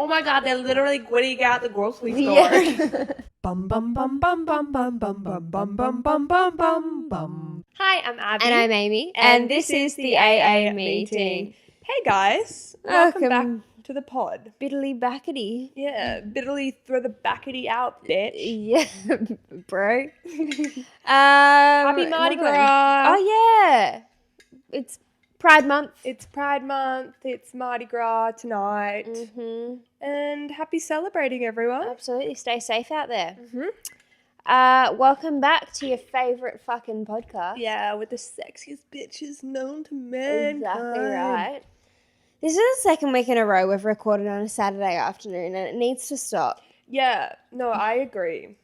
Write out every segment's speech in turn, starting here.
Oh my God, they're literally getting out the grocery store. Yeah. Bum bum bum bum bum bum bum bum bum bum bum bum bum bum. Hi, I'm Abby. And I'm Amy. And this is the AA meeting. Hey guys, welcome back to the pod. Bitterly backety. Yeah, bitterly throw the backety out, bitch. Yeah, bro. Happy Mardi Gras. Oh, yeah. It's Pride Month. It's Pride Month. It's Mardi Gras tonight. Mm-hmm. And happy celebrating, everyone. Absolutely. Stay safe out there. Mm-hmm. Welcome back to your favourite fucking podcast. Yeah, with the sexiest bitches known to mankind. Exactly right. This is the second week in a row we've recorded on a Saturday afternoon and it needs to stop. Yeah, no, I agree.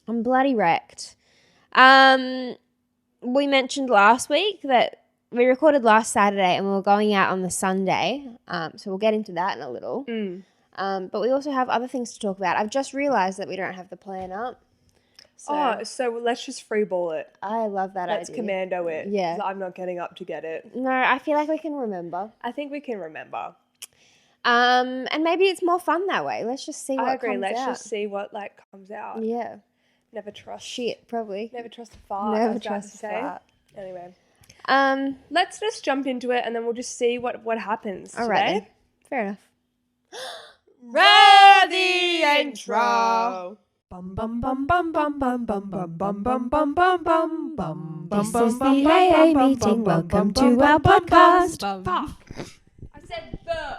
I'm bloody wrecked. We mentioned last week that we recorded last Saturday and we were going out on the Sunday, so we'll get into that in a little. But we also have other things to talk about. I've just realised that we don't have the plan up. So let's just freeball it. I love that Let's idea. commando it. Yeah. 'Cause I'm not getting up to get it. No, I feel like we can remember. I think we can remember. And maybe it's more fun that way. Let's just see what I agree. comes Let's out. just see what comes out. Yeah. Never trust. Shit, probably. Never trust a fart. I Never was about trust to a say. fart. Anyway, Let's let's just jump into it and then we'll just see what happens all today. right then. Fair enough. Ready intro. Bum bum bum bum bum bum bum bum bum bum bum bum bum bum. This is the AA meeting. Welcome to our podcast. I said the.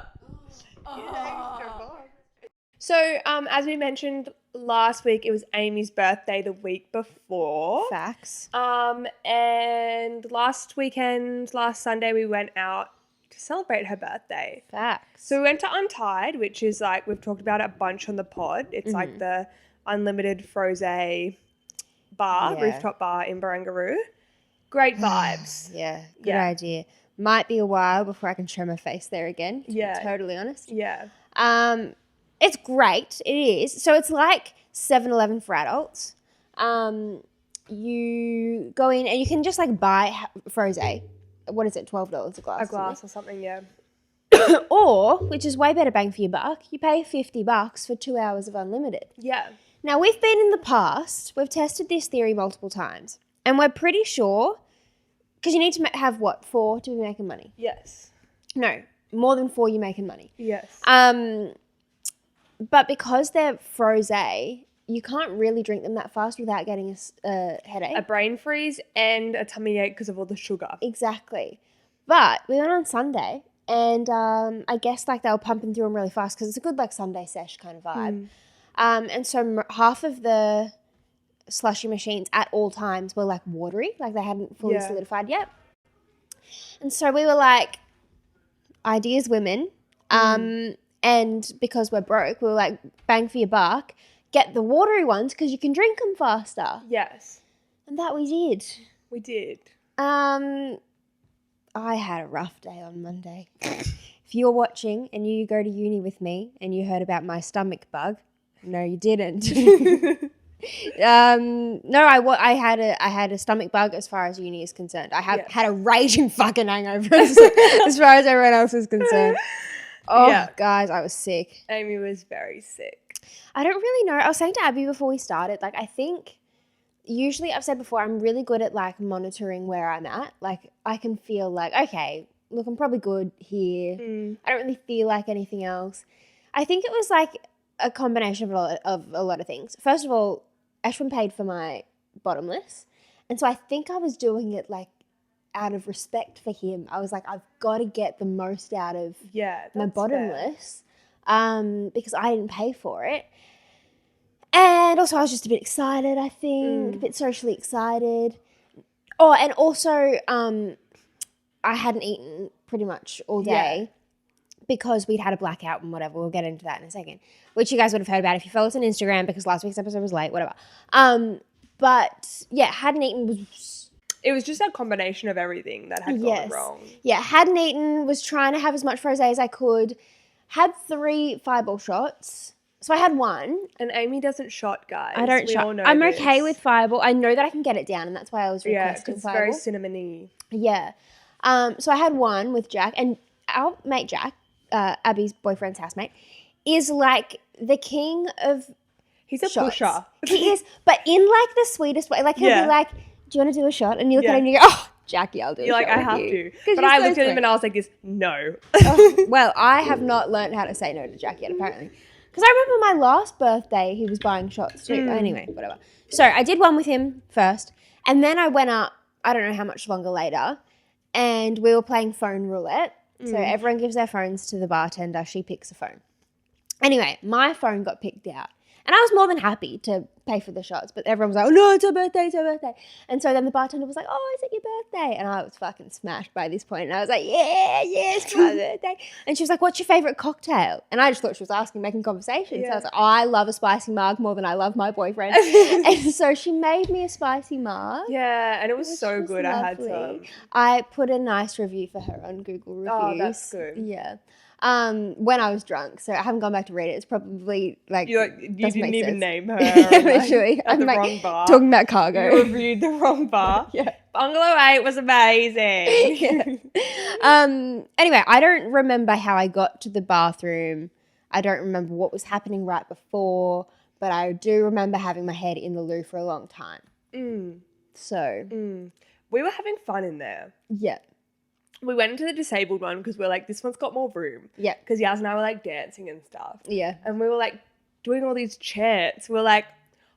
So, as we mentioned last week, it was Amy's birthday the week before. Facts. And last Sunday, we went out to celebrate her birthday. Facts. So we went to Untied, which is like, we've talked about it a bunch on the pod. It's like the unlimited frosé bar, Yeah. rooftop bar in Barangaroo. Great vibes. Yeah, good Yeah. idea. Might be a while before I can show my face there again, to Yeah. be totally honest. Yeah. It's great. It is. So it's like 7-Eleven for adults. You go in and you can just like buy frosé. What is it? $12 a glass. A glass or something, yeah. Or, which is way better bang for your buck, you pay $50 for 2 hours of unlimited. Yeah. Now, we've been in the past, we've tested this theory multiple times, and we're pretty sure, because you need to have, 4 to be making money? Yes. No, more than 4 you're making money. Yes. But because they're frosé, you can't really drink them that fast without getting a headache. A brain freeze and a tummy ache because of all the sugar. Exactly. But we went on Sunday, and I guess like they were pumping through them really fast because it's a good like Sunday sesh kind of vibe. And so half of the slushy machines at all times were like watery, like they hadn't fully solidified yet. And so we were like, ideas women. And because we're broke, we were like, bang for your buck, get the watery ones because you can drink them faster. Yes. And that we did. We did. I had a rough day on Monday. If you're watching and you go to uni with me and you heard about my stomach bug, no, you didn't. No, I had a stomach bug as far as uni is concerned. I had a raging fucking hangover as far as everyone else is concerned. Oh, guys, I was sick. Amy was very sick. I don't really know. I was saying to Abby before we started, like, I think usually I've said before, I'm really good at, like, monitoring where I'm at. Like, I can feel like, okay, look, I'm probably good here. I don't really feel like anything else. I think it was, like, a combination of a lot of things. First of all, Ashwin paid for my bottomless. And so I think I was doing it, like, out of respect for him. I was like, I've got to get the most out of my bottomless because I didn't pay for it. And also I was just a bit excited, I think, a bit socially excited. Oh, and also I hadn't eaten pretty much all day because we'd had a blackout and whatever. We'll get into that in a second, which you guys would have heard about if you follow us on Instagram because last week's episode was late, whatever. But yeah, hadn't eaten. It was just a combination of everything that had gone wrong. Yeah, hadn't eaten, was trying to have as much frosé as I could, had 3 fireball shots. So I had 1. And Amy doesn't shot, guys. I don't shot. All know I'm this. okay with fireball. I know that I can get it down, and that's why I was requesting it's fireball. very cinnamony. Yeah. So I had 1 with Jack, and our mate Jack, Abby's boyfriend's housemate, is like the king of He's a shots. pusher. He is, but in like the sweetest way. Like he'll be like, "Do you want to do a shot?" And you look at him and you go, "Oh, Jackie, I'll do a You're shot like, I with have you." to. But I looked at him and I was like, this, no. Well, I have not learned how to say no to Jack yet, apparently. Because I remember my last birthday, he was buying shots too. Anyway, whatever. So I did one with him first. And then I went up, I don't know how much longer later, and we were playing phone roulette. So everyone gives their phones to the bartender. She picks a phone. Anyway, my phone got picked out. And I was more than happy to pay for the shots, but everyone was like, "Oh no, it's her birthday, it's her birthday." And so then the bartender was like, "Oh, is it your birthday?" And I was fucking smashed by this point. And I was like, yeah, it's my birthday. And she was like, "What's your favourite cocktail?" And I just thought she was asking, making conversation. So I was like, "I love a spicy marg more than I love my boyfriend." And so she made me a spicy marg. Yeah, and it was so good. Lovely. I had some. I put a nice review for her on Google Reviews. Oh, that's good. Yeah. When I was drunk, so I haven't gone back to read it. It's probably like You doesn't didn't make even sense. name her. Literally, at the I'm wrong bar. talking about cargo. You reviewed the wrong bar. Yeah. Bungalow 8 was amazing. Anyway, I don't remember how I got to the bathroom. I don't remember what was happening right before, but I do remember having my head in the loo for a long time. So, We were having fun in there. yeah. We went into the disabled one because we're like, this one's got more room. Yeah. Because Yaz and I were like dancing and stuff. Yeah. And we were like doing all these chants. We're like,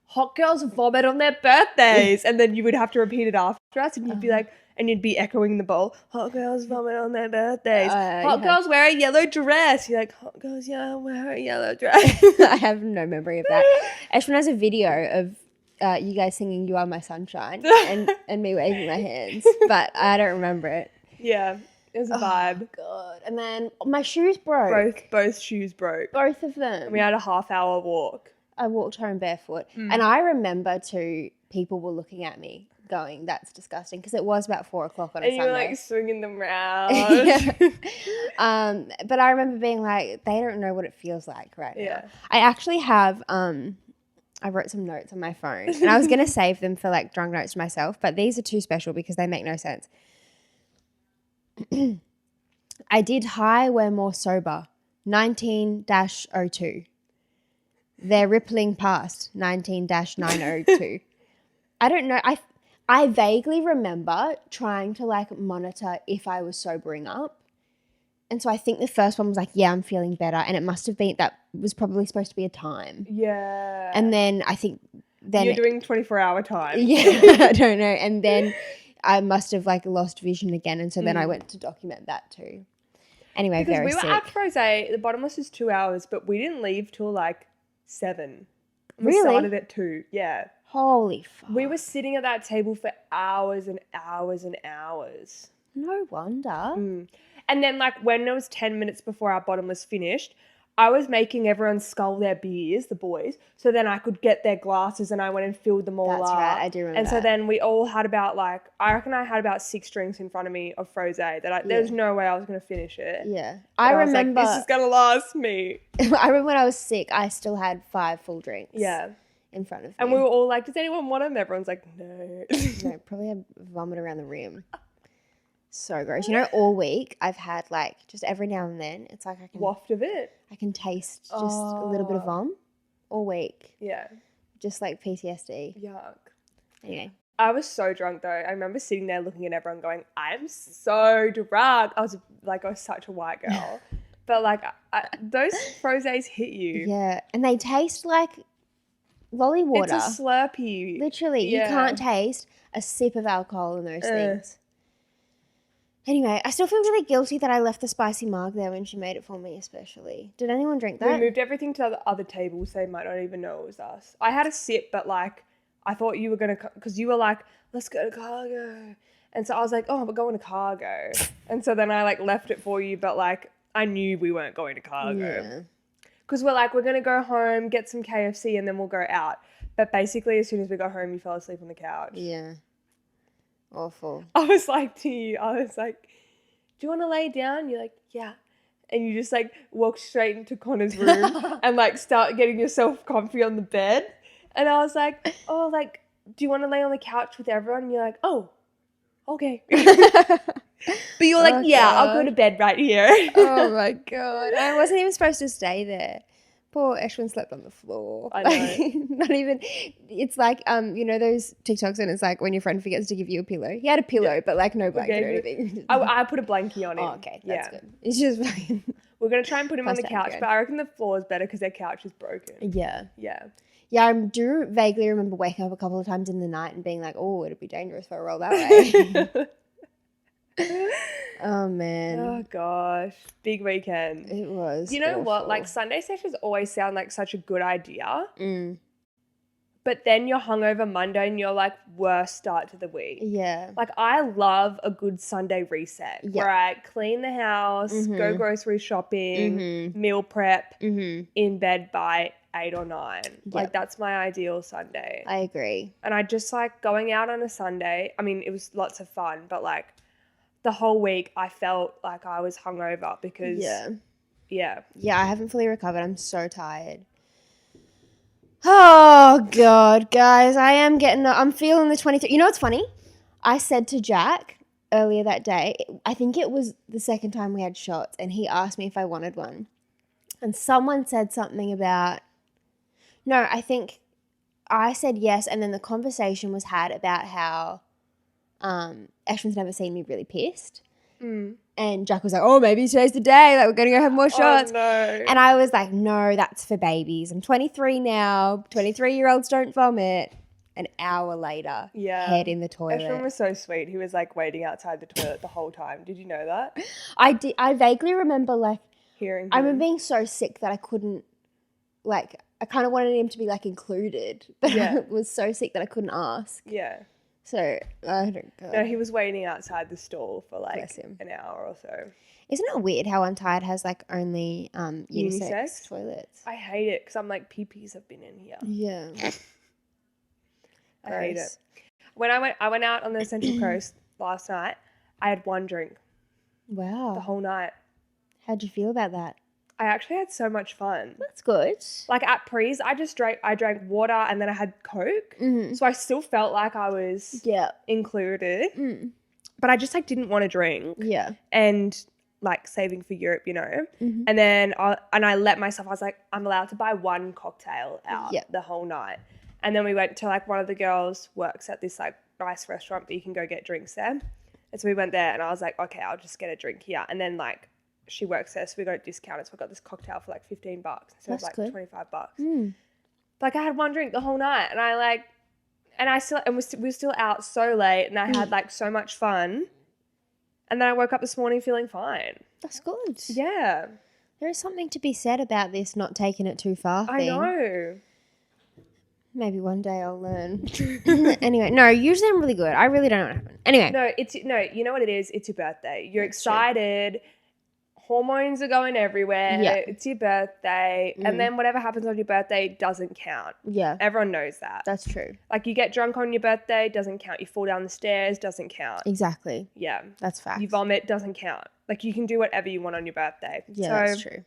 hot girls vomit on their birthdays. And then you would have to repeat it after us and you'd be like, and you'd be echoing the bowl, hot girls vomit on their birthdays. Hot girls wear a yellow dress. You're like, hot girls, yeah, wear a yellow dress. I have no memory of that. Ashwin has a video of you guys singing You Are My Sunshine and me waving my hands, but I don't remember it. Yeah, it was a vibe. God. And then my shoes broke. Both shoes broke. Both of them. And we had a half-hour walk. I walked home barefoot. And I remember too, people were looking at me going, "That's disgusting," because it was about 4 o'clock on a Sunday. And you were like swinging them round. But I remember being like, they don't know what it feels like right Yeah. now. I actually have, I wrote some notes on my phone and I was going to save them for like drunk notes to myself, but these are too special because they make no sense. I did high, we're more sober, 19-02. They're rippling past, 19-902. I don't know. I vaguely remember trying to like monitor if I was sobering up. And so I think the first one was like, yeah, I'm feeling better. And it must have been, that was probably supposed to be a time. Yeah. And then I think then. You're doing 24-hour time. Yeah, I don't know. And then I must have like lost vision again. And so then I went to document that too. Anyway, because very we were sick. at Frosé, the bottomless is 2 hours, but we didn't leave till like 7. We Really? started at 2, yeah. Holy fuck. We were sitting at that table for hours and hours and hours. No wonder. And then like when it was 10 minutes before our bottomless finished, I was making everyone scull their beers, the boys, so then I could get their glasses and I went and filled them all up. That's right, I do remember And so that. then we all had about like, I reckon I had about 6 drinks in front of me of Frosé that there's no way I was going to finish it. Yeah. But I was remember. like, this is going to last me. I remember when I was sick, I still had 5 full drinks. Yeah. In front of me. And we were all like, does anyone want them? Everyone's like, no. No, probably had vomit around the rim. So gross. You know, all week I've had like just every now and then it's like I can Waft of it. I can taste just a little bit of vom all week. Yeah. Just like PTSD. Yuck. Anyway. I was so drunk though. I remember sitting there looking at everyone going, I'm so drunk. I was such a white girl. But like those Frosés hit you. Yeah. And they taste like lolly water. It's a Slurpee. Literally. Yeah. You can't taste a sip of alcohol in those things. Anyway, I still feel really guilty that I left the spicy marg there when she made it for me especially. Did anyone drink that? We moved everything to the other tables. So they might not even know it was us. I had a sip, but like I thought you were going to, because you were like, let's go to cargo. And so I was like, oh, we're going to cargo. And so then I like left it for you, but like I knew we weren't going to cargo. Yeah. Because we're like, we're going to go home, get some KFC, and then we'll go out. But basically, as soon as we got home, you fell asleep on the couch. Yeah. Awful. I was like to you, do you want to lay down? You're like, yeah. And you just like walk straight into Connor's room and like start getting yourself comfy on the bed. And I was like, oh, like, do you want to lay on the couch with everyone? And you're like, oh, okay. But you're like, Oh, yeah, God. I'll go to bed right here. Oh my God. I wasn't even supposed to stay there. Poor Eshwin slept on the floor. I know. Not even. It's like you know those TikToks and it's like when your friend forgets to give you a pillow. He had a pillow, but like no blanket or anything. I put a blankie on him. Oh, okay, that's good. It's just We're gonna try and put him on the First couch, upgrade. but I reckon the floor is better because their couch is broken. yeah. Yeah. Yeah, I do vaguely remember waking up a couple of times in the night and being like, "Oh, it'd be dangerous if I roll that way." Oh man, Oh gosh, big weekend. it was. You know what? awful. Like Sunday sessions always sound like such a good idea, Mm, but then you're hungover Monday and you're like, worst start to the week. yeah, Like I love a good Sunday reset Yeah. where I clean the house, go grocery shopping, meal prep, in bed by 8 or 9. Like that's my ideal Sunday. I agree. And I just like going out on a Sunday. I mean, it was lots of fun, but like the whole week I felt like I was hungover because Yeah, I haven't fully recovered. I'm so tired. Oh God, guys, I'm feeling the 23. You know what's funny? I said to Jack earlier that day, I think it was the second time we had shots, and he asked me if I wanted one. And someone said something about, no, I think I said yes, and then the conversation was had about how Ashwin's never seen me really pissed. And Jack was like, oh, maybe today's the day, like we're going to go have more shots. Oh, no. And I was like, no, that's for babies. I'm 23 now. 23-year-olds don't vomit. An hour later, head in the toilet. Ashwin was so sweet. He was like waiting outside the toilet the whole time. Did you know that? I did. I vaguely remember like Hearing I him. remember being so sick that I couldn't like. I kind of wanted him to be like included, but I was so sick that I couldn't ask. Yeah. So I don't know. No, he was waiting outside the stall for like Bless him. an hour or so. Isn't it weird how Untied has like only unisex Unisex? toilets? I hate it because I'm like, peepees have been in here. Yeah. I hate it. When I went out on the Central Coast last night, I had one drink Wow. the whole night. How'd you feel about that? I actually had so much fun. That's good. Like at Pre's, I drank water and then I had Coke. So I still felt like I was Yeah. included. But I just like didn't want to drink. Yeah. And like saving for Europe, you know. And then I let myself, I was like, I'm allowed to buy one cocktail out the whole night. And then we went to like one of the girls works at this like nice restaurant, but you can go get drinks there. And so we went there and I was like, okay, I'll just get a drink here. And then like she works there, so we got discounted. So I got this cocktail for like $15 instead of like good. $25. Like I had one drink the whole night and we were still out so late and I had like so much fun. And then I woke up this morning feeling fine. That's good. Yeah. There is something to be said about this not taking it too far thing. I know. Maybe one day I'll learn. Anyway, no, usually I'm really good. I really don't know what happened. Anyway. No, you know what it is? It's your birthday. You're excited. Hormones are going everywhere. Yeah. It's your birthday. And then whatever happens on your birthday doesn't count. Yeah. Everyone knows that. That's true. Like you get drunk on your birthday, doesn't count. You fall down the stairs, doesn't count. Exactly. Yeah. That's fact. You vomit, doesn't count. Like you can do whatever you want on your birthday. Yeah, So, that's true.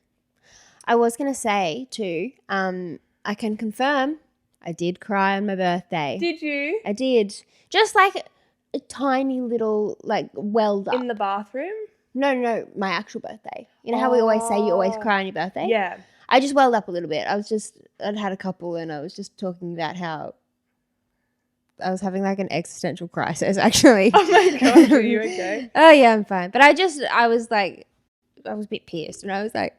I was going to say too, I can confirm I did cry on my birthday. Did you? I did. Just like a tiny little like welled up. In the bathroom? No, my actual birthday. You know how we always say you always cry on your birthday? Yeah. I just welled up a little bit. I'd had a couple and I was just talking about how I was having like an existential crisis actually. Oh my gosh, are you okay? Oh yeah, I'm fine. But I was a bit pissed and I was like,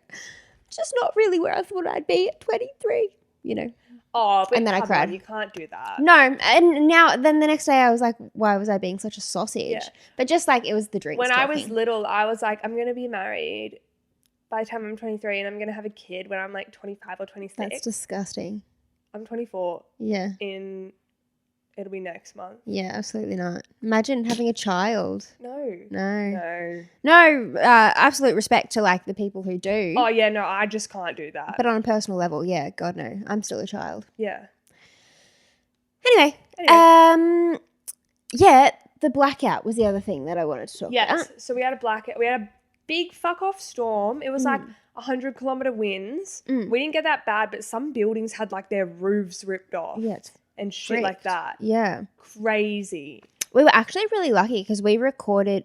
just not really where I thought I'd be at 23, you know. Oh, but And then I come cried. on, you can't do that. No, and then the next day I was like, why was I being such a sausage? Yeah. But just like it was the drinks. When I was talking. little, I was like, I'm going to be married by the time I'm 23 and I'm going to have a kid when I'm like 25 or 26. That's disgusting. I'm 24 Yeah. it'll be next month. Yeah, absolutely not. Imagine having a child. No. No, absolute respect to like the people who do. Oh, yeah, no, I just can't do that. But on a personal level, yeah, God no. I'm still a child. Yeah. Anyway, yeah, the blackout was the other thing that I wanted to talk about. Yes. So we had a blackout. We had a big fuck off storm. It was like 100-kilometer winds. We didn't get that bad, but some buildings had like their roofs ripped off. Yeah, it's and shit like freaked. that. Yeah. Crazy. We were actually really lucky because we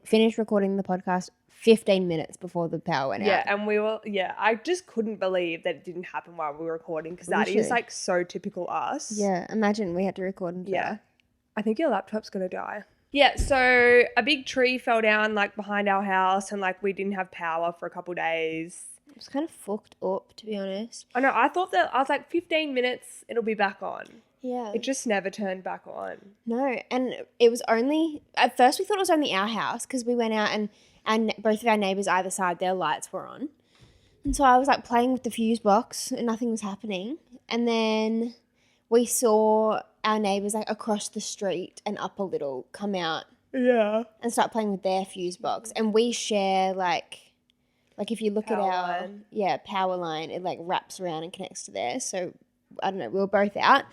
finished recording the podcast 15 minutes before the power went Yeah, out. and I just couldn't believe that it didn't happen while we were recording because that is Literally. like so typical us. Yeah, imagine we had to record in Yeah. I think your laptop's going to die. Yeah, so a big tree fell down like behind our house and like we didn't have power for a couple days. It was kind of fucked up, to be honest. I know, I was like 15 minutes, it'll be back on. Yeah. It just never turned back on. No, and it was only, at first we thought it was only our house because we went out and both of our neighbours either side, their lights were on. And so I was like playing with the fuse box and nothing was happening. And then we saw our neighbours like across the street and up a little come out Yeah. and start playing with their fuse box. And we share like if you look Power at our line. power line, it like wraps around and connects to there. So I don't know, we were both out.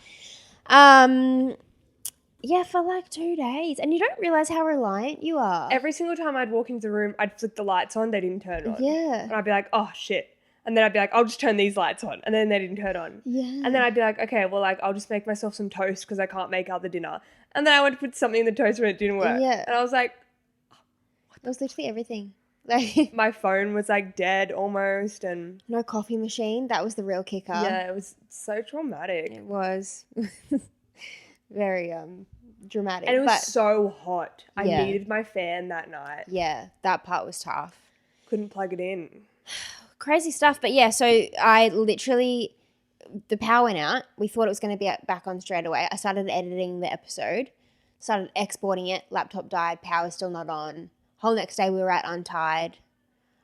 For like 2 days. And you don't realise how reliant you are. Every single time I'd walk into the room, I'd flick the lights on, they didn't turn on. Yeah. And I'd be like, oh shit. And then I'd be like, I'll just turn these lights on. And then they didn't turn on. Yeah. And then I'd be like, okay, well, like, I'll just make myself some toast because I can't make other dinner. And then I went to put something in the toaster and it didn't work. Yeah. And I was like, It was literally everything. Like my phone was like dead almost. And no coffee machine. That was the real kicker. yeah, it was so traumatic. It was very dramatic. And it was but so hot. I Yeah. needed my fan that night. yeah, that part was tough. Couldn't plug it in. Crazy stuff. But yeah, so I literally, the power went out. We thought it was going to be back on straight away. I started editing the episode, started exporting it. Laptop died. Power still not on. Whole next day we were at Untied.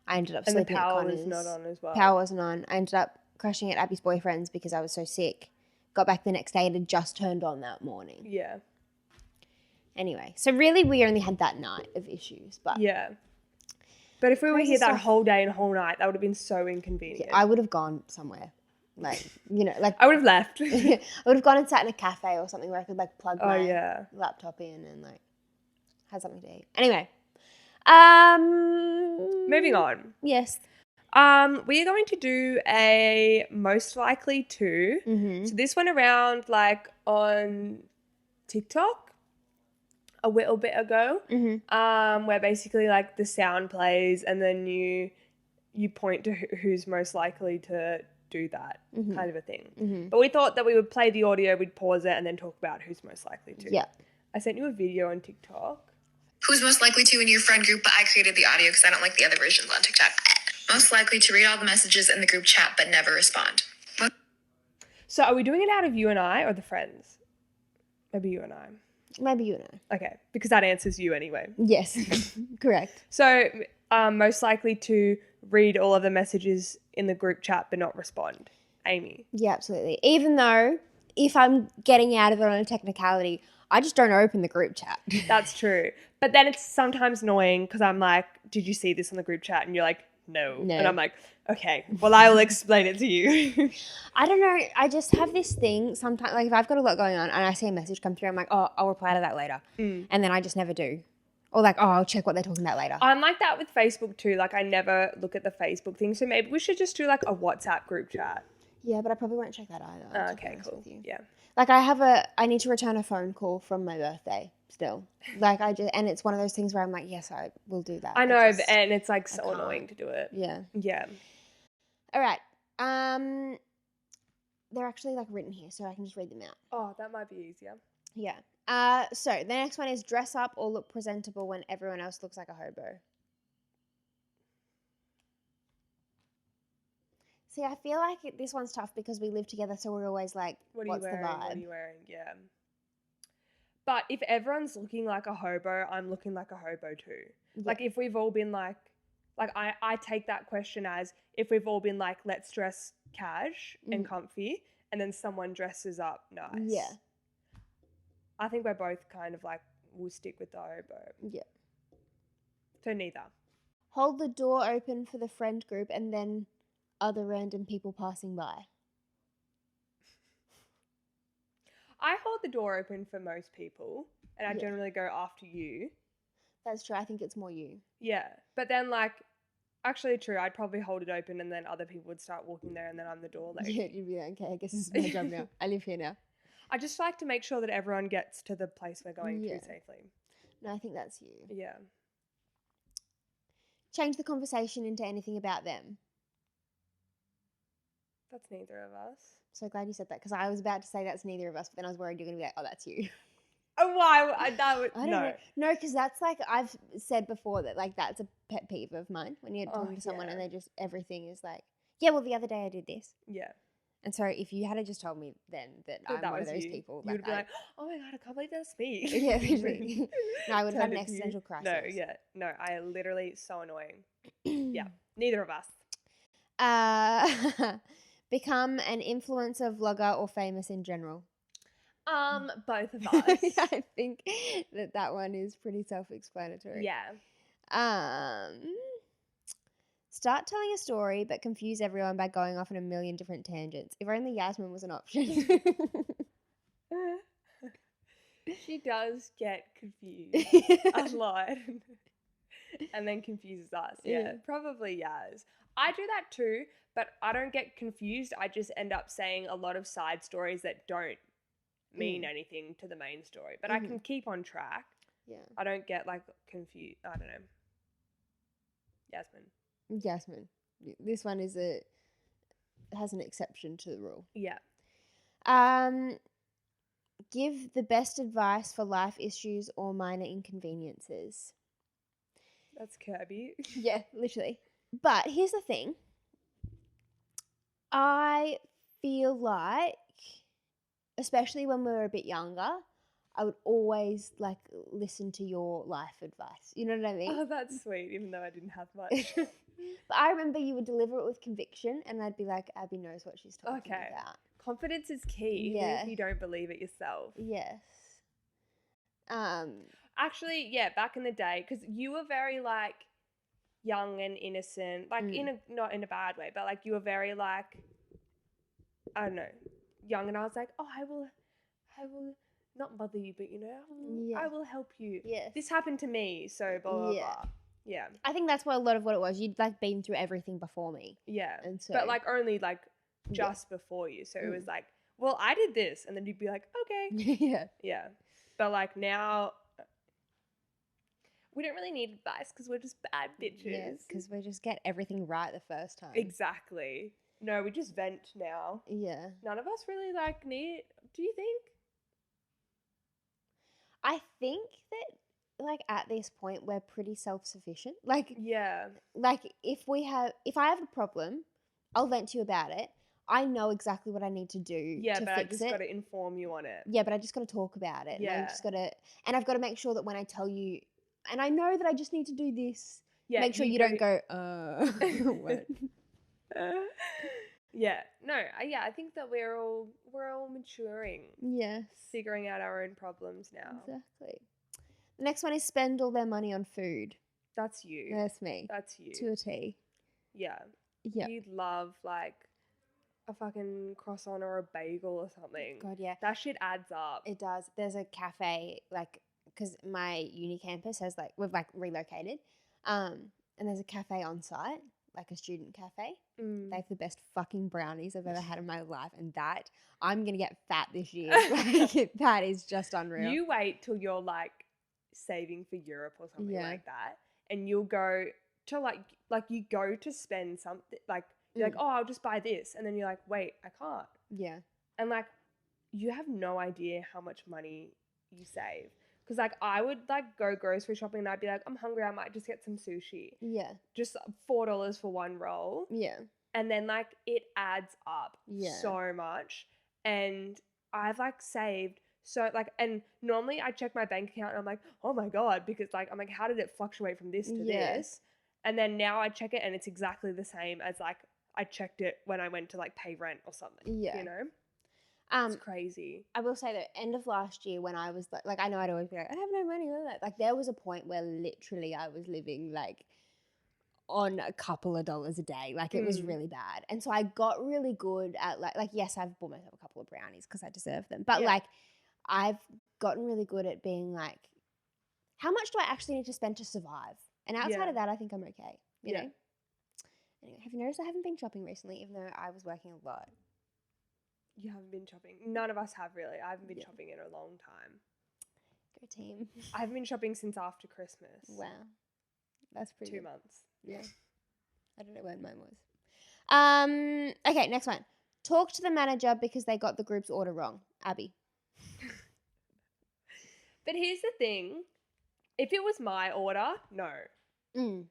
I ended up And the sleeping at power Connor's. was not on as well. Power wasn't on. I ended up crashing at Abby's boyfriend's because I was so sick. Got back the next day. It had just turned on that morning. Yeah. Anyway, so really we only had that night of issues. But Yeah. But if we were Crazy here that stuff. whole day and whole night, that would have been so inconvenient. I would have gone somewhere. Like, like I would have left. I would have gone and sat in a cafe or something where I could like plug Oh, my yeah. laptop in and like have something to eat. Anyway, Moving on. Yes. We are going to do a most likely to. Mm-hmm. So this went around like on TikTok a little bit ago. Mm-hmm. Where basically like the sound plays and then you point to who's most likely to do that Mhm. kind of a thing. Mm-hmm. But we thought that we would play the audio, we'd pause it, and then talk about who's most likely to. Yeah. I sent you a video on TikTok. Who's most likely to in your friend group, but I created the audio because I don't like the other versions on TikTok. Most likely to read all the messages in the group chat but never respond. So are we doing it out of you and I or the friends? Maybe you and I. Maybe you know. Okay, because that answers you anyway. Yes. Correct. So most likely to read all of the messages in the group chat but not respond. Amy. Yeah, absolutely. Even though if I'm getting out of it on a technicality, I just don't open the group chat. That's true. But then it's sometimes annoying because I'm like, did you see this in the group chat? And you're like, no. No. And I'm like, okay, well, I will explain it to you. I don't know. I just have this thing sometimes, like if I've got a lot going on and I see a message come through, I'm like, oh, I'll reply to that later. And then I just never do. Or like, oh, I'll check what they're talking about later. I'm like that with Facebook too. Like I never look at the Facebook thing. So maybe we should just do like a WhatsApp group chat. Yeah, but I probably won't check that either. to be Okay, honest cool. with you. Yeah. Like I need to return a phone call from my birthday still. Like and it's one of those things where I'm like, yes, I will do that. I know, just- and it's like so can't. annoying to do it. Yeah. Yeah. All right. They're actually like written here, so I can just read them out. Oh, that might be easier. Yeah. So the next one is dress up or look presentable when everyone else looks like a hobo. See, I feel like this one's tough because we live together, so we're always like, What are what's you wearing? the vibe? What are you wearing? Yeah. But if everyone's looking like a hobo, I'm looking like a hobo too. Yeah. Like if we've all been like I take that question as if we've all been like, let's dress cash and comfy, and then someone dresses up nice. Yeah. I think we're both kind of like, we'll stick with the hobo. Yeah. So neither. Hold the door open for the friend group and then other random people passing by. I hold the door open for most people, and I Yeah. generally go after you. That's true. I think it's more you. Yeah. But then like, actually true, I'd probably hold it open and then other people would start walking there and then I'm the door lady. Yeah, you'd be like, okay, I guess this is my job now. I live here now. I just like to make sure that everyone gets to the place we're going Yeah. to safely. No, I think that's you. Yeah. Change the conversation into anything about them. That's neither of us. So glad you said that because I was about to say that's neither of us, but then I was worried you're going to be like, oh, that's you. Oh, why? That would, I don't know. No, because that's like I've said before that like that's a pet peeve of mine when you're talking to someone and they just everything is like, yeah, well, the other day I did this. Yeah. And so if you had just told me then that I'm one of those people, you would be like, oh my God, I can't believe that's me. Yeah, literally. No, I would have had an existential crisis. No, yeah. No, I am literally so annoying. Yeah. Neither of us. Become an influencer, vlogger, or famous in general. Both of us. I think that one is pretty self-explanatory. Yeah. Start telling a story but confuse everyone by going off on a million different tangents. If only Yasmin was an option. She does get confused a lot. And then confuses us. Yeah. Probably Yas. I do that too, but I don't get confused. I just end up saying a lot of side stories that don't mean anything to the main story. But I can keep on track. Yeah. I don't get like confused. I don't know. Yasmin. This one has an exception to the rule. Yeah. Give the best advice for life issues or minor inconveniences. That's Kirby. Yeah, literally. But here's the thing. I feel like, especially when we were a bit younger, I would always like listen to your life advice. You know what I mean? Oh, that's sweet, even though I didn't have much. But I remember you would deliver it with conviction and I'd be like, Abby knows what she's talking about. Confidence is key, even if you don't believe it yourself. Yes. Actually, yeah, back in the day, because you were very like young and innocent, like not in a bad way, but like you were very like, I don't know, young, and I was like, oh, I will not bother you, but you know, I will help you. Yes. This happened to me, so blah blah blah. Yeah. I think that's what a lot of what it was. You'd like been through everything before me. Yeah. And so, but like only like just before you. So it was like, well, I did this, and then you'd be like, okay. Yeah. Yeah. But like now we don't really need advice because we're just bad bitches. Yes, because we just get everything right the first time. Exactly. No, we just vent now. Yeah. None of us really like need. Do you think? I think that like at this point we're pretty self-sufficient. Like yeah. Like if I have a problem, I'll vent to you about it. I know exactly what I need to do to fix it. I just got to inform you on it. Yeah, but I just got to talk about it. Yeah. And I've got to make sure that when I tell you, and I know that I just need to do this. Yeah. Make sure you don't go, what? Yeah. No. Yeah. I think that we're all maturing. Yes. Figuring out our own problems now. Exactly. The next one is spend all their money on food. That's you. That's me. That's you. To a T. Yeah. Yeah. You'd love like a fucking croissant or a bagel or something. God, yeah. That shit adds up. It does. There's a cafe, like, because my uni campus has, like, we've, like, relocated. And there's a cafe on site, like a student cafe. They have the best fucking brownies I've ever had in my life. And that, I'm going to get fat this year. Like, that is just unreal. You wait till you're, like, saving for Europe or something like that. And you'll go to, like you go to spend something, like, you're like, oh, I'll just buy this. And then you're like, wait, I can't. Yeah. And, like, you have no idea how much money you save. Because, like, I would, like, go grocery shopping and I'd be like, I'm hungry. I might just get some sushi. Yeah. Just $4 for one roll. Yeah. And then, like, it adds up so much. And I've, like, saved so, like, and normally I check my bank account and I'm like, oh, my God. Because, like, I'm like, how did it fluctuate from this to this? And then now I check it and it's exactly the same as, like, I checked it when I went to, like, pay rent or something. Yeah. You know? It's crazy. I will say that end of last year when I was like I know I'd always be like, I have no money. Like there was a point where literally I was living like on a couple of dollars a day. Like it was really bad. And so I got really good at like yes, I've bought myself a couple of brownies because I deserve them. But like I've gotten really good at being like, how much do I actually need to spend to survive? And outside of that, I think I'm okay. You know? Anyway, have you noticed I haven't been shopping recently, even though I was working a lot? You haven't been shopping. None of us have really. I haven't been shopping in a long time. Go team. I haven't been shopping since after Christmas. Wow. That's pretty 2 good. months. Yeah. I don't know when mine was. Okay, next one. Talk to the manager because they got the group's order wrong. Abby. But here's the thing. If it was my order, no. Mm.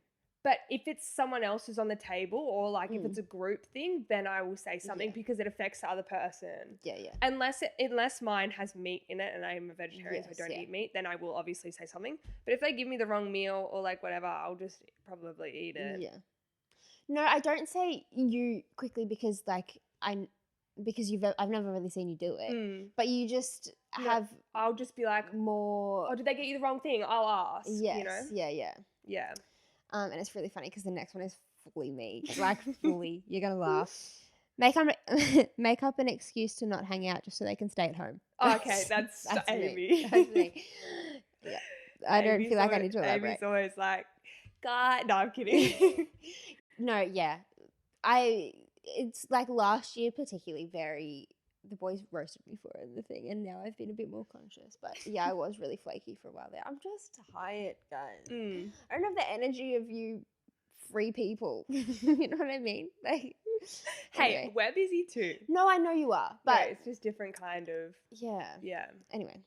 But if it's someone else's on the table or like if it's a group thing, then I will say something Yeah. because it affects the other person. Yeah, yeah. Unless mine has meat in it and I'm a vegetarian, so I Yes, don't yeah. eat meat, then I will obviously say something. But if they give me the wrong meal or like whatever, I'll just probably eat it. Yeah. No, I don't say you quickly because like I've never really seen you do it. Mm. But you just have I'll just be like, more. oh, did they get you the wrong thing? I'll ask. Yes. You know? Yeah. Yeah. And it's really funny because the next one is fully me. Like fully. You're gonna laugh. Make up an excuse to not hang out just so they can stay at home. Oh, okay, that's Amy. Me. That's me. Yeah. I don't Amy's feel like I always- need to elaborate. Amy's always like, God, no, I'm kidding. No, yeah. It's like last year particularly the boys roasted me for it and the thing, and now I've been a bit more conscious. But yeah, I was really flaky for a while there. I'm just tired, guys. Mm. I don't have the energy of you free people. You know what I mean? Like, Hey, anyway. we're busy too. No, I know you are, But but it's just different kind of, yeah. Anyway.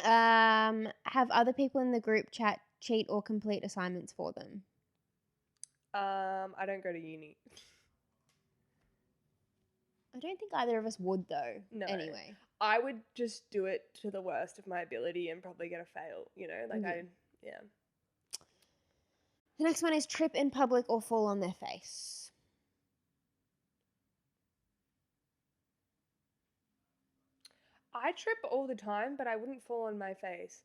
Have other people in the group chat cheat or complete assignments for them? I don't go to uni. I don't think either of us would though. No. Anyway. I would just do it to the worst of my ability and probably get a fail, you know? Like The next one is trip in public or fall on their face. I trip all the time, but I wouldn't fall on my face.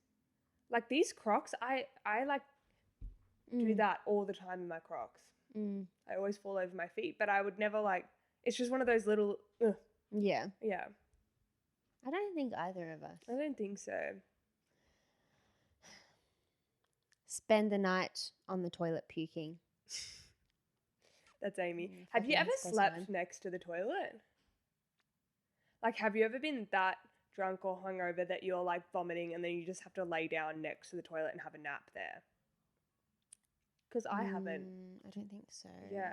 Like these Crocs, I like do that all the time in my Crocs. Mm. I always fall over my feet, but I would never like, it's just one of those little, Yeah. yeah. I don't think either of us. I don't think so. Spend the night on the toilet puking. That's Amy. Mm, Have you fucking ever stress slept time. next to the toilet? Like, have you ever been that drunk or hungover that you're like vomiting and then you just have to lay down next to the toilet and have a nap there? Because I haven't. I don't think so. Yeah.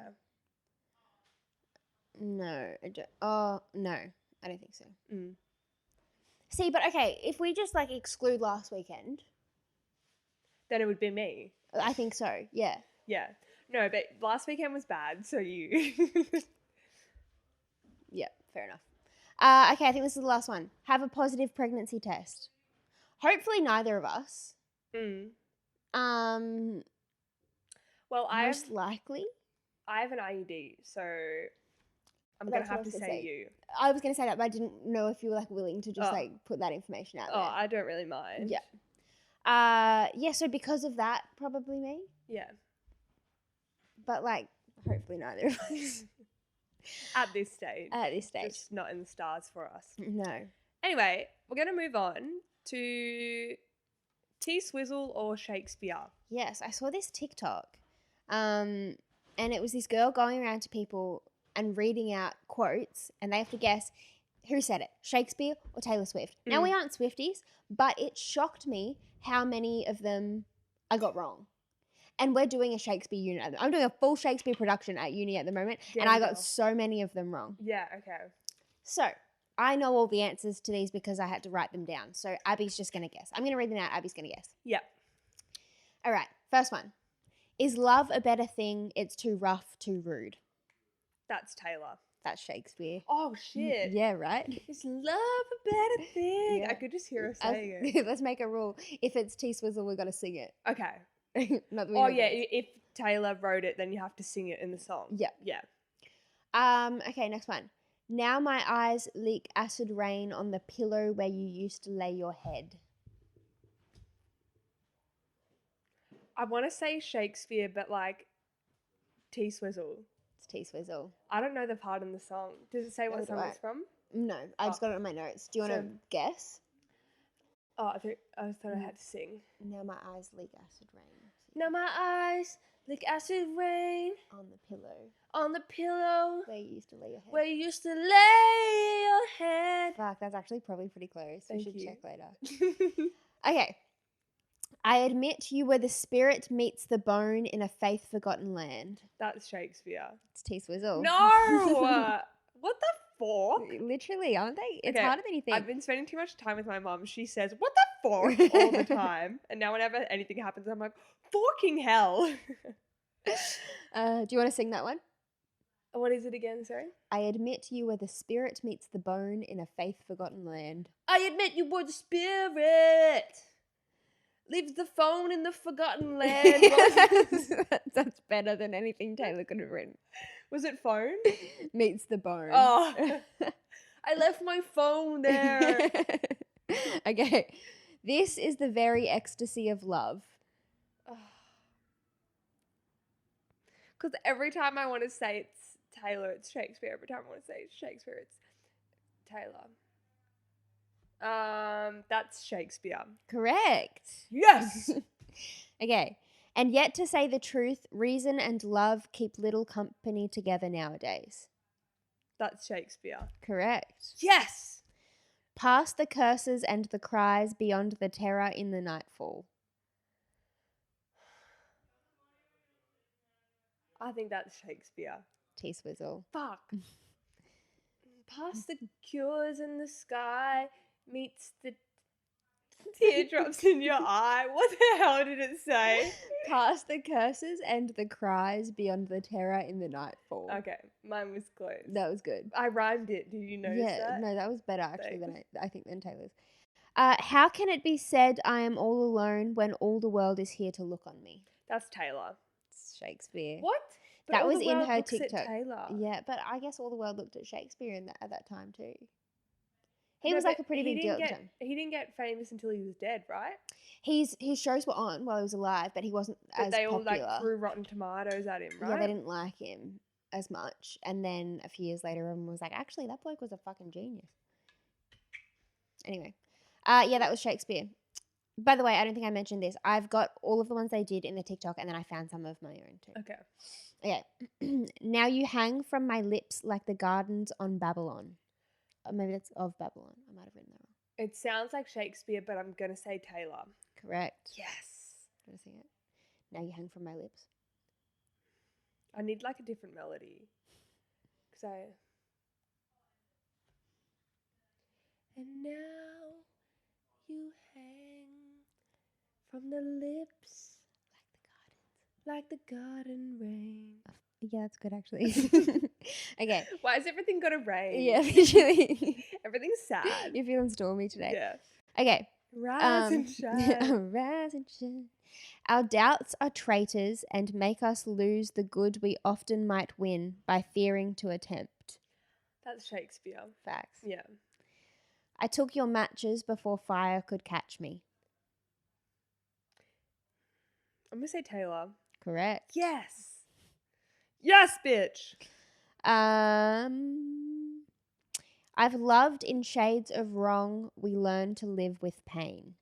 No. I don't. Oh, no. I don't think so. Mm. See, but okay, if we just like exclude last weekend, Then it would be me. I think so. Yeah. Yeah. No, but last weekend was bad, so you. Yeah, fair enough. Okay, I think this is the last one. Have a positive pregnancy test. Hopefully neither of us. Mm. Well, I most likely. I have an IUD, so I'm going That's to what have I to was gonna say say. you. I was going to say that, but I didn't know if you were like willing to just Oh. like put that information out Oh, there. I don't really mind. Yeah. Yeah, so because of that, probably me. Yeah. But like, hopefully neither of us At this stage. at this stage. Just not in the stars for us. No. Anyway, we're going to move on to T-swizzy or Shakespeare. Yes, I saw this TikTok. And it was this girl going around to people and reading out quotes, and they have to guess who said it, Shakespeare or Taylor Swift. Now, we aren't Swifties, but it shocked me how many of them I got wrong. And we're doing a Shakespeare unit. I'm doing a full Shakespeare production at uni at the moment, and I got so many of them wrong. Yeah, okay. So I know all the answers to these because I had to write them down. So Abby's just going to guess. I'm going to read them out. Abby's going to guess. Yeah. All right. First one. Is love a better thing? It's too rough, too rude. That's Taylor. That's Shakespeare. Oh, shit. Yeah, right? Is love a better thing? Yeah. I could just hear her saying it. Let's make a rule. If it's T-swizzy, we've got to sing it. Okay. Not that we Oh, know yeah. those. If Taylor wrote it, then you have to sing it in the song. Yeah. Yeah. Okay, next one. Now my eyes leak acid rain on the pillow where you used to lay your head. I want to say Shakespeare, but like T-swizzy. It's T-swizzy. I don't know the part in the song. Does it say what Neither do song I. it's from? No, I just got it on my notes. Do you want to So- guess? Oh, I thought I had to sing. Now my eyes leak acid rain. Now my eyes like acid rain On the pillow on the pillow where you used to lay your head. where you used to lay your head. Fuck, that's actually probably pretty close. Thank we should you. check later. Okay. I admit you were the spirit meets the bone in a faith forgotten land. That's Shakespeare. It's T-swizzle. No! What the fork? Literally, aren't they? It's Okay, harder than you think. I've been spending too much time with my mum. She says, "What the fork?" all the time. And now whenever anything happens, I'm like, "Forking hell." Do you want to sing that one? What is it again, sorry? I admit you were the spirit meets the bone in a faith forgotten land. I admit you were the spirit. Leaves the phone in the forgotten land. That's better than anything Taylor could have written. Was it phone? Meets the bone. Oh, I left my phone there. Okay. This is the very ecstasy of love. Because every time I want to say it's Taylor, it's Shakespeare. Every time I want to say it's Shakespeare, it's Taylor. That's Shakespeare. Correct. Yes. Okay. And yet to say the truth, reason and love keep little company together nowadays. That's Shakespeare. Correct. Yes. Past the curses and the cries, beyond the terror in the nightfall. I think that's Shakespeare. T-swizzle. Fuck. Past the cures in the sky meets the teardrops in your eye. What the hell did it say? Past the curses and the cries, beyond the terror in the nightfall. Okay, mine was close. That was good. I rhymed it. Did you notice that? No, that was better actually Thanks. than I think than Taylor's. How can it be said I am all alone when all the world is here to look on me? That's Taylor. It's Shakespeare. What? But That all was the in world her looks at TikTok. Taylor. Yeah, but I guess all the world looked at Shakespeare at that time too. He No, was like but a pretty he big didn't deal at the get- time. He didn't get famous until he was dead, right? His shows were on while he was alive, but he wasn't But as they all popular. like threw Rotten Tomatoes at him, right? Yeah, they didn't like him as much. And then a few years later, everyone was like, actually, that bloke was a fucking genius. Anyway, yeah, that was Shakespeare. By the way, I don't think I mentioned this. I've got all of the ones they did in the TikTok, and then I found some of my own too. Okay. Okay. Now you hang from my lips like the gardens on Babylon. Or maybe that's of Babylon. I might have written that wrong. It sounds like Shakespeare, but I'm gonna say Taylor. Correct. Yes. Gonna sing it. Now you hang from my lips. I need like a different melody. Cause I. And now you hang from the lips like the garden rain. Yeah, that's good actually. Okay. Why has everything got a rain? Yeah, literally. Everything's sad. You're feeling stormy today. Yeah. Okay. Rise and shine. Rise and shine. Our doubts are traitors and make us lose the good we often might win by fearing to attempt. That's Shakespeare. Facts. Yeah. I took your matches before fire could catch me. I'm gonna say Taylor. Correct. Yes. Yes, bitch. I've loved in shades of wrong. We learn to live with pain.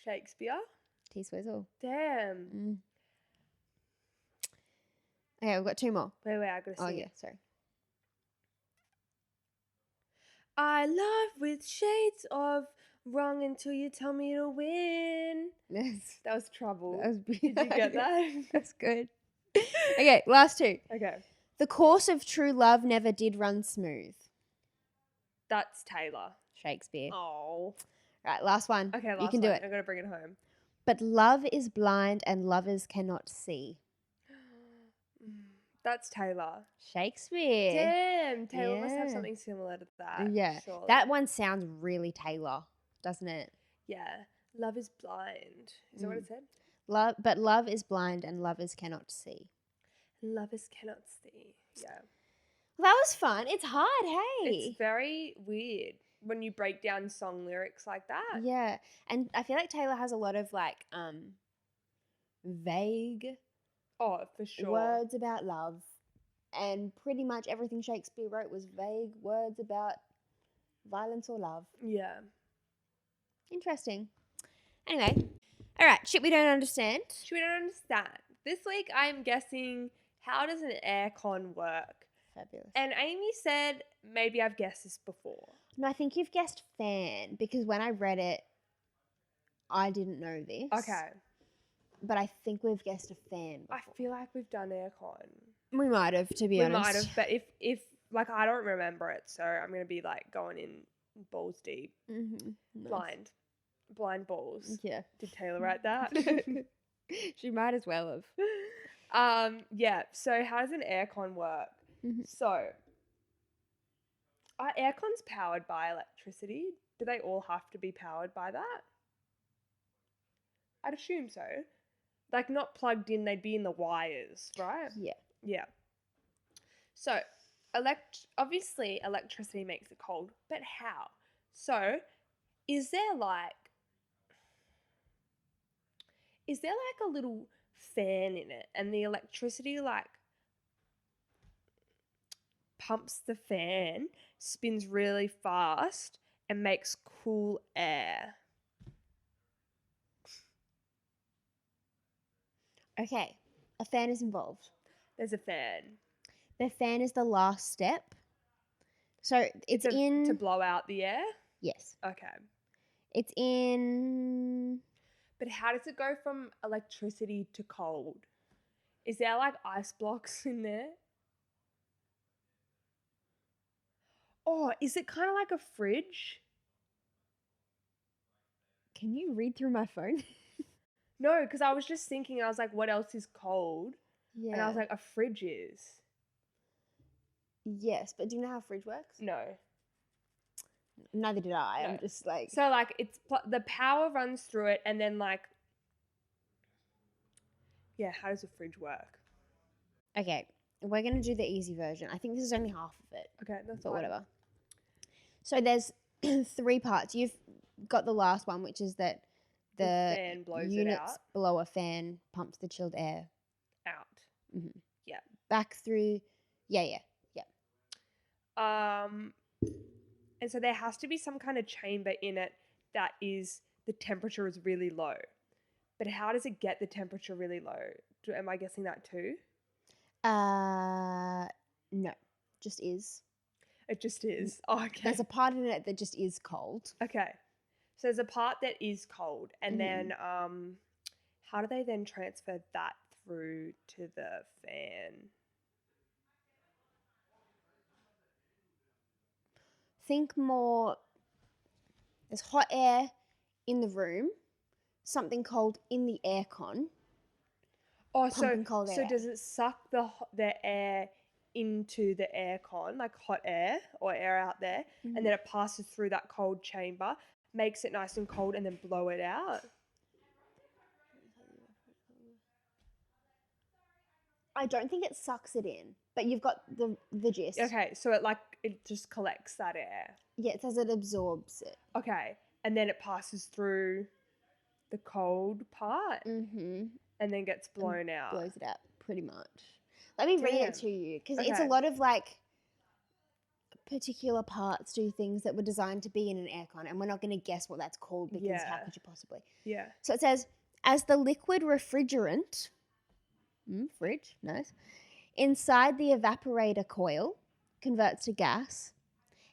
Shakespeare. T-swizzle. Damn. Okay, we've got two more. Wait, I gotta Oh sing yeah, it. sorry. I love with shades of wrong until you tell me to win. Yes. That was trouble. That was Did you get that? That's good. Okay, last two. Okay. The course of true love never did run smooth. That's Taylor. Shakespeare. Oh. Right, last one. Okay, last you can do one. it. I'm gonna bring it home. But love is blind and lovers cannot see. That's Taylor. Shakespeare. Damn, Taylor must have Yeah. something similar to that. Yeah. surely. That one sounds really Taylor, doesn't it? Yeah. Love is blind. Is that what it said? Love is blind and lovers cannot see. Lovers cannot see. Yeah. Well, that was fun. It's hard, hey. It's very weird when you break down song lyrics like that. Yeah. And I feel like Taylor has a lot of like vague Oh, for sure. words about love. And pretty much everything Shakespeare wrote was vague words about violence or love. Yeah. Interesting. Anyway. All right. Shit we don't understand. Should we don't understand? This week I'm guessing, how does an aircon work? Fabulous. And Amy said maybe I've guessed this before. No, I think you've guessed fan because when I read it, I didn't know this. Okay. But I think we've guessed a fan before. I feel like we've done aircon. We might have, to be honest. We might have, but if like I don't remember it, so I'm gonna be like going in balls deep, Nice. blind balls. Yeah. Did Taylor write that? She might as well have. Yeah. So how does an aircon work? So are aircons powered by electricity? Do they all have to be powered by that? I'd assume so. Like not plugged in, they'd be in the wires, right? Yeah. Yeah. So, obviously electricity makes it cold, but how? So, is there like a little fan in it and the electricity like pumps the fan, spins really fast and makes cool air? Okay. A fan is involved. There's a fan. The fan is the last step. So it's to blow out the air? Yes. Okay. It's in... But how does it go from electricity to cold? Is there like ice blocks in there? Oh, is it kind of like a fridge? Can you read through my phone? No, because I was just thinking, I was like, what else is cold? Yeah. And I was like, a fridge is. Yes, but do you know how a fridge works? No. Neither did I. No. I'm just like... So like it's the power runs through it and then like, yeah, how does a fridge work? Okay, we're going to do the easy version. I think this is only half of it. Okay, that's But fine. whatever. So there's 3 parts. You've got the last one, which is that the fan blows it units out. below a fan pumps the chilled air Out. Yeah. back through. Yeah. And so there has to be some kind of chamber in it that is the temperature is really low. But how does it get the temperature really low? Am I guessing that too? No, just is. It just is. Oh, okay. There's a part in it that just is cold. Okay. So there's a part that is cold. And then how do they then transfer that through to the fan? Think more. There's hot air in the room, something cold in the aircon. Oh, Pumping cold so air. does it suck the air into the aircon, like hot air or air out there, and then it passes through that cold chamber, makes it nice and cold, and then blow it out? I don't think it sucks it in, but you've got the gist. Okay, so it just collects that air. Yeah, it says it absorbs it. Okay, and then it passes through the cold part, and then gets blown out. Blows it out, pretty much. Let me read Damn. it to you, because it's a Okay. lot of like particular parts do things that were designed to be in an aircon, and we're not going to guess what that's called because how Yeah. could you possibly? Yeah. So it says, as the liquid refrigerant, fridge, nice, inside the evaporator coil converts to gas,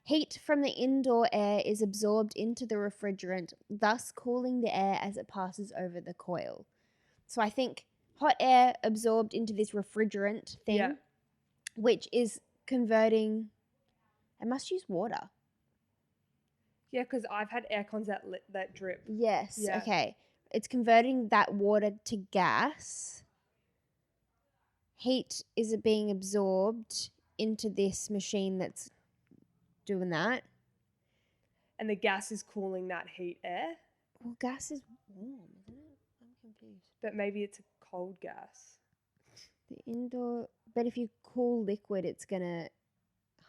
heat from the indoor air is absorbed into the refrigerant, thus cooling the air as it passes over the coil. So I think hot air absorbed into this refrigerant thing, Yeah. which is converting, it must use water. Yeah, because I've had aircons that drip. Yes, Yeah. okay. It's converting that water to gas. Heat is being absorbed into this machine that's doing that. And the gas is cooling that heat air, Well, gas is warm, isn't it? I'm confused. but maybe it's a cold gas. The indoor, but if you cool liquid, it's gonna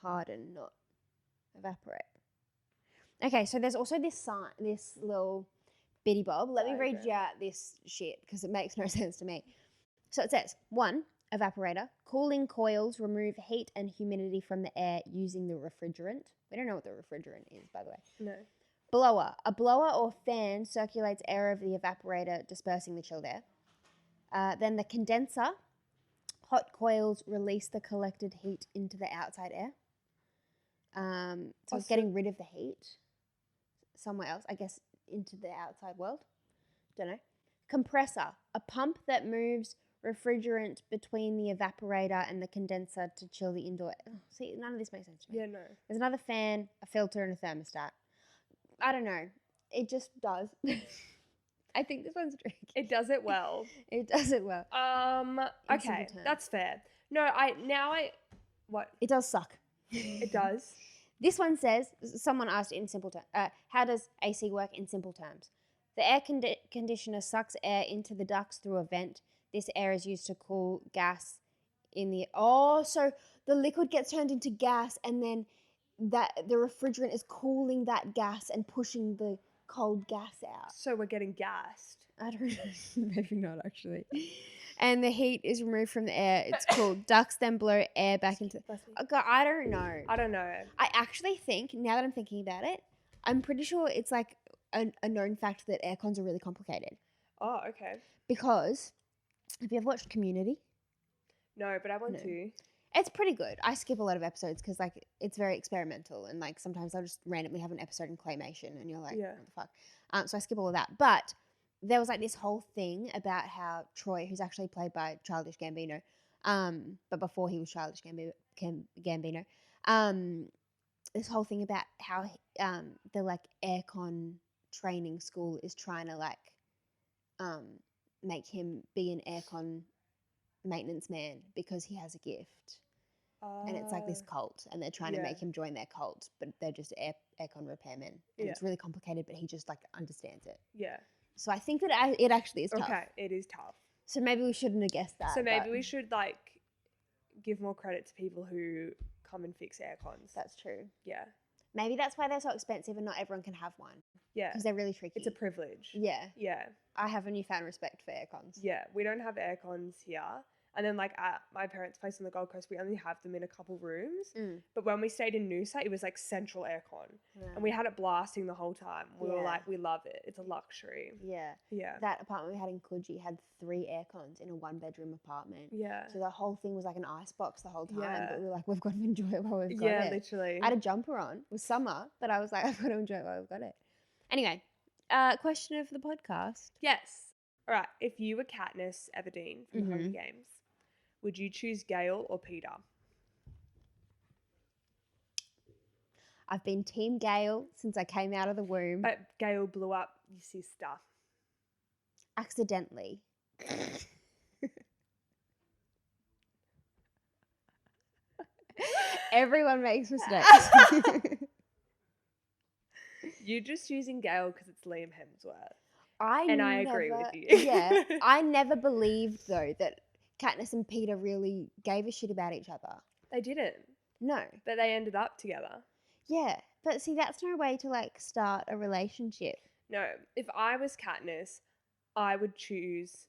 harden, not evaporate. Okay, so there's also this sign, this little bitty bob. Let me read you out this shit because it makes no sense to me. So it says, 1, evaporator. Cooling coils remove heat and humidity from the air using the refrigerant. We don't know what the refrigerant is, by the way. No. Blower. A blower or fan circulates air over the evaporator, dispersing the chilled air. Then the condenser. Hot coils release the collected heat into the outside air. So it's getting rid of the heat somewhere else, I guess, into the outside world. Don't know. Compressor, a pump that moves refrigerant between the evaporator and the condenser to chill the indoor. Oh, see, none of this makes sense to me. Yeah, no. There's another fan, a filter, and a thermostat. I don't know. It just does. I think this one's tricky. It does it well. It does it well. In simple Okay, terms. that's fair. No, what? It does suck. It does. This one says, someone asked in simple terms, how does AC work in simple terms? The air conditioner sucks air into the ducts through a vent. This air is used to cool gas in the... Oh, so the liquid gets turned into gas and then the refrigerant is cooling that gas and pushing the cold gas out. So we're getting gassed. I don't know. Maybe not, actually. And the heat is removed from the air. It's cooled. Ducts then blow air back into... Oh, God, I don't know. I don't know. I actually think, now that I'm thinking about it, I'm pretty sure it's like a known fact that aircons are really complicated. Oh, okay. Because, have you ever watched Community? No, but I want No. to. It's pretty good. I skip a lot of episodes because like it's very experimental and like sometimes I'll just randomly have an episode in claymation and you're like, Yeah. what the fuck? So I skip all of that. But there was like this whole thing about how Troy, who's actually played by Childish Gambino, but before he was Childish Gambino, this whole thing about how the like aircon training school is trying to like make him be an aircon maintenance man because he has a gift. And it's like this cult and they're trying to make him join their cult, but they're just aircon repairmen. And it's really complicated, but he just like understands it. Yeah. So I think that it actually is tough. Okay, it is tough. So maybe we shouldn't have guessed that. So maybe but we should like give more credit to people who come and fix aircons. That's true. Yeah. Maybe that's why they're so expensive and not everyone can have one. Yeah. Because they're really tricky. It's a privilege. Yeah. Yeah. I have a newfound respect for aircons. Yeah. We don't have aircons here. And then like at my parents' place on the Gold Coast, we only have them in a couple rooms. But when we stayed in Noosa, it was like central aircon. And we had it blasting the whole time. We were like, we love it. It's a luxury. Yeah. Yeah. That apartment we had in Coogee had 3 aircons in a 1-bedroom apartment. Yeah. So the whole thing was like an icebox the whole time. Yeah. But we were like, we've got to enjoy it while we've got Yeah, it. literally. I had a jumper on. It was summer, but I was like, I've got to enjoy it while we've got it. Anyway, question of the podcast. Yes. All right. If you were Katniss Everdeen from Hunger Games, would you choose Gale or Peter? I've been Team Gale since I came out of the womb. But Gale blew up your sister. Accidentally. Everyone makes mistakes. You're just choosing Gale because it's Liam Hemsworth. I agree with you. Yeah. I never believed, though, that Katniss and Peter really gave a shit about each other. They didn't, No. but they ended up together. Yeah. But see, that's no way to, like, start a relationship. No, if I was Katniss, I would choose.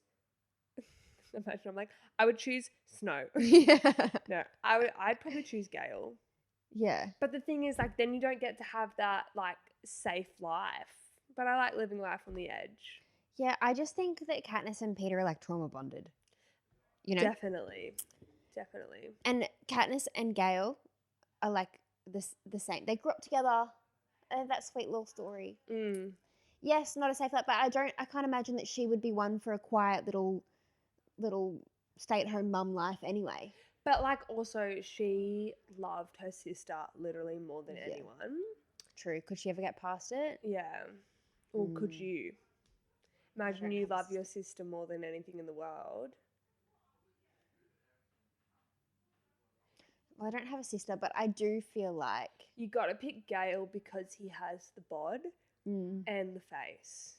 Imagine I'm like, I would choose Snow. Yeah. No, I'd probably choose Gale. Yeah. But the thing is, like, then you don't get to have that like safe life. But I like living life on the edge. Yeah, I just think that Katniss and Peter are, like, trauma bonded. You know? Definitely. And Katniss and Gale are, like, the same. They grew up together. They have that sweet little story. Yes, not a safe life, but I can't imagine that she would be one for a quiet little stay-at-home mum life anyway. But like also she loved her sister literally more than anyone. True. Could she ever get past it? Yeah. Or could you? Imagine don't you have a love your sister more than anything in the world. Well, I don't have a sister, but I do feel like... You got to pick Gale because he has the bod and the face.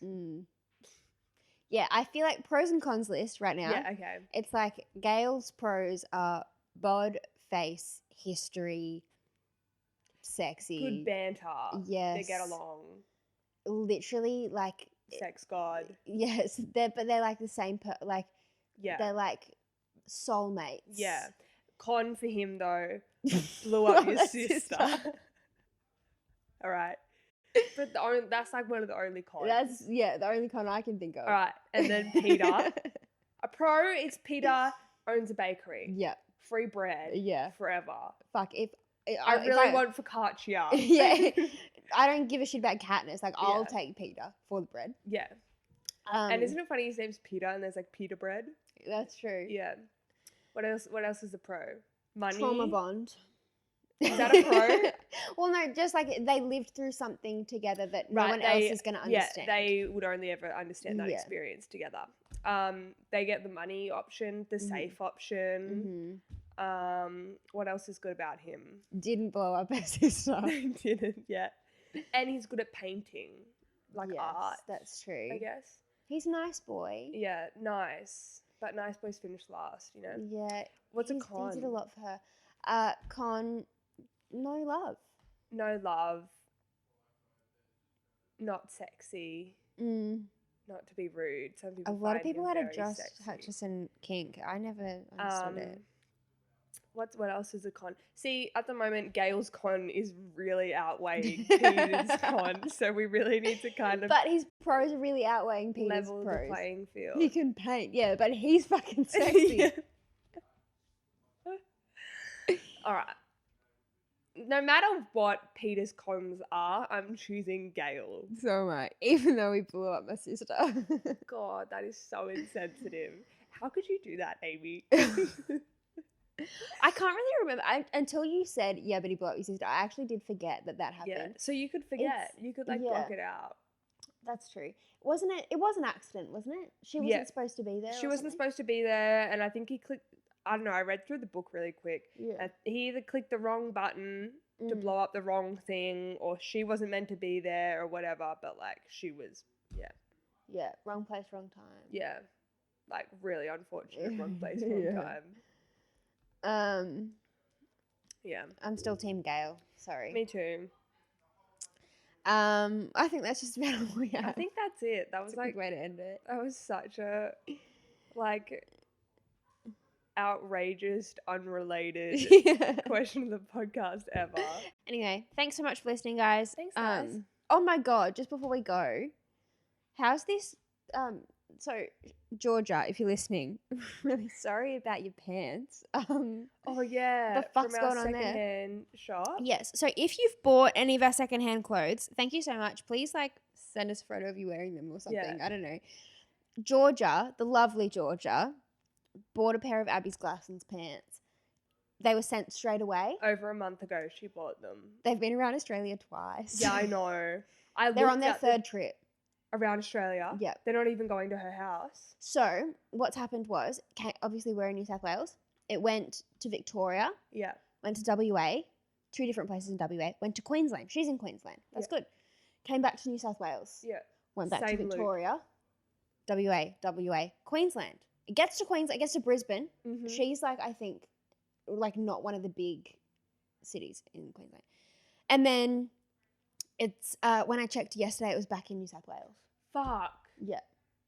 Yeah, I feel like pros and cons list right now. Yeah, okay. It's like Gale's pros are bod, face, history, sexy. Good banter. Yes. They get along. Literally, like... Sex god. Yes, they're like the same, Yeah. they're like soulmates. Yeah. Con for him though, blew up your sister. All right. But that's like one of the only cons. That's, the only con I can think of. All right. And then Peter. A pro is Peter owns a bakery. Yeah. Free bread. Yeah. Forever. Fuck, I really want focaccia. Yeah. I don't give a shit about Katniss. Like, I'll Yeah. take Peter for the bread. Yeah. And isn't it funny his name's Peter and there's like Peter bread? That's true. Yeah. What else is a pro? Money. Trauma bond. Is that a pro? Well, no, just like they lived through something together that no one else is going to understand. Yeah, they would only ever understand that Yeah. experience together. They get the money option, the safe option. What else is good about him? Didn't blow up her sister. Didn't yet. And he's good at painting, like art. That's true. I guess. He's a nice boy. Yeah, nice. But nice boys finish last, you know? Yeah. What's a He con? did a lot for her. Con, no love. No love. Not sexy. Not to be rude. Some people A lot of find people him had a very Josh sexy. Hutcherson kink. I never understood it. What else is a con? See, at the moment, Gale's con is really outweighing Peter's con, so we really need to kind of But his pros are really outweighing Peter's level pros. the playing field. He can paint, yeah, but he's fucking sexy. All right. No matter what Peter's cons are, I'm choosing Gale. So am I, even though he blew up my sister. God, that is so insensitive. How could you do that, Amy? I can't really remember until you said, yeah, but he blew up your sister. I actually did forget that Yeah, happened. so you could forget. You could like block it out. That's true. Wasn't it? It was an accident, wasn't it? She wasn't supposed to be there. She wasn't supposed to be there, and I think he clicked. I don't know. I read through the book really quick. Yeah. He either clicked the wrong button to blow up the wrong thing, or she wasn't meant to be there, or whatever. But like, she was. Yeah. Yeah. Wrong place, wrong time. Yeah. Like really unfortunate. Wrong place, wrong time. Yeah. I'm still Team Gale. Sorry. Me too. I think that's just about all we have. I think that's it. That was It's a like good way to end it. that was such a like outrageous, unrelated question of the podcast ever. Anyway, thanks so much for listening, guys. Thanks, guys. Oh my god, just before we go, how's this? So Georgia, if you're listening, really sorry about your pants. Oh yeah, the fuck's from our going on there? secondhand shop. Yes. So if you've bought any of our secondhand clothes, thank you so much. Please like send us a photo of you wearing them or something. Yeah. I don't know. Georgia, the lovely Georgia, bought a pair of Abby's Glasson's pants. They were sent straight away. Over a month ago, she bought them. They've been around Australia twice. Yeah, I know. They're on their third trip. around Australia. Yeah. They're not even going to her house. So what's happened was, obviously we're in New South Wales. It went to Victoria, Yeah. went to WA, 2 different places in WA, went to Queensland. She's in Queensland. That's good. Came back to New South Wales. Yeah. Went back Same to loop. Victoria, WA, Queensland. It gets to Queensland, it gets to Brisbane. Mhm. She's like, I think, like not one of the big cities in Queensland. And then it's, when I checked yesterday, it was back in New South Wales. Fuck. Yeah.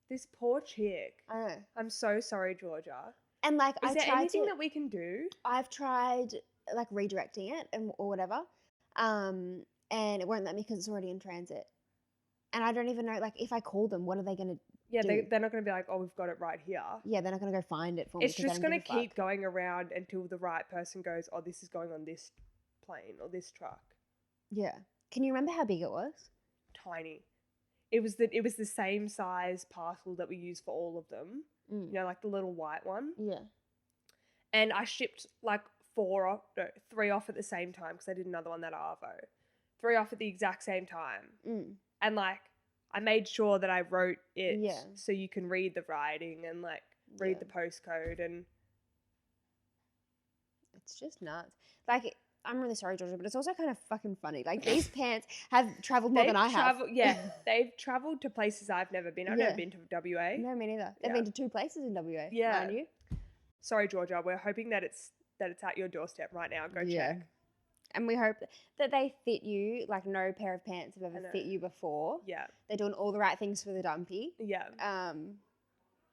This poor chick. I know. I'm so sorry, Georgia. And like, Is I there tried anything to, that we can do? I've tried like redirecting it or whatever. And it won't let me because it's already in transit. And I don't even know, like, if I call them, what are they going to Yeah, do? they're not going to be like, oh, we've got it right here. Yeah, they're not going to go find it for me. It's 'cause they just don't going to give a keep fuck. going around until the right person goes, oh, this is going on this plane or this truck. Yeah. Can you remember how big it was? Tiny. It was the same size parcel that we use for all of them. Mm. You know, like the little white one. Yeah. And I shipped like 3 off at the same time because I did another one that Arvo. 3 off at the exact same time. Mm. And like I made sure that I wrote it Yeah. so you can read the writing and like read Yeah. the postcode and It's just nuts. Like, I'm really sorry, Georgia, but it's also kind of fucking funny. Like, these pants have travelled more than I have. Yeah, they've travelled to places I've never been. I've Yeah. never been to WA. No, me neither. They've Yeah. been to 2 places in WA. Yeah. Mind you. Sorry, Georgia. We're hoping that it's at your doorstep right now. Go check. And we hope that they fit you like no pair of pants have I ever know. fit you before. Yeah, They're doing all the right things for the dumpy. yeah.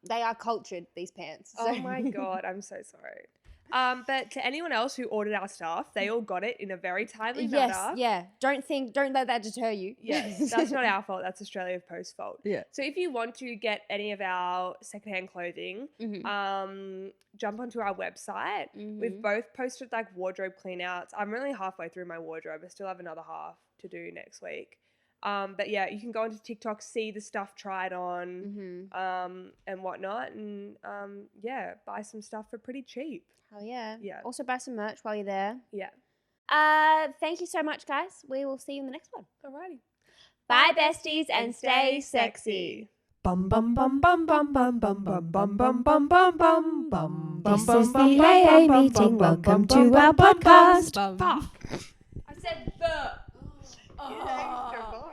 They are cultured, these pants. Oh so- my god, I'm so sorry. But to anyone else who ordered our stuff, they all got it in a very timely Yes, manner. yeah. Don't let that deter you. Yes, that's not our fault. That's Australia Post fault. Yeah. So if you want to get any of our secondhand clothing, Mhm. jump onto our website. We've both posted like wardrobe clean outs. I'm really halfway through my wardrobe. I still have another half to do next week. But yeah, you can go onto TikTok, see the stuff tried on, and whatnot, and yeah, buy some stuff for pretty cheap. Hell yeah. Yeah. Also buy some merch while you're there. Yeah. Thank you so much, guys. We will see you in the next one. Alrighty. Bye, besties, and stay sexy. Bum bum bum bum bum bum bum bum bum bum bum bum bum bum. This is the AA meeting. Welcome to our podcast. Fuck. I said the. Oh.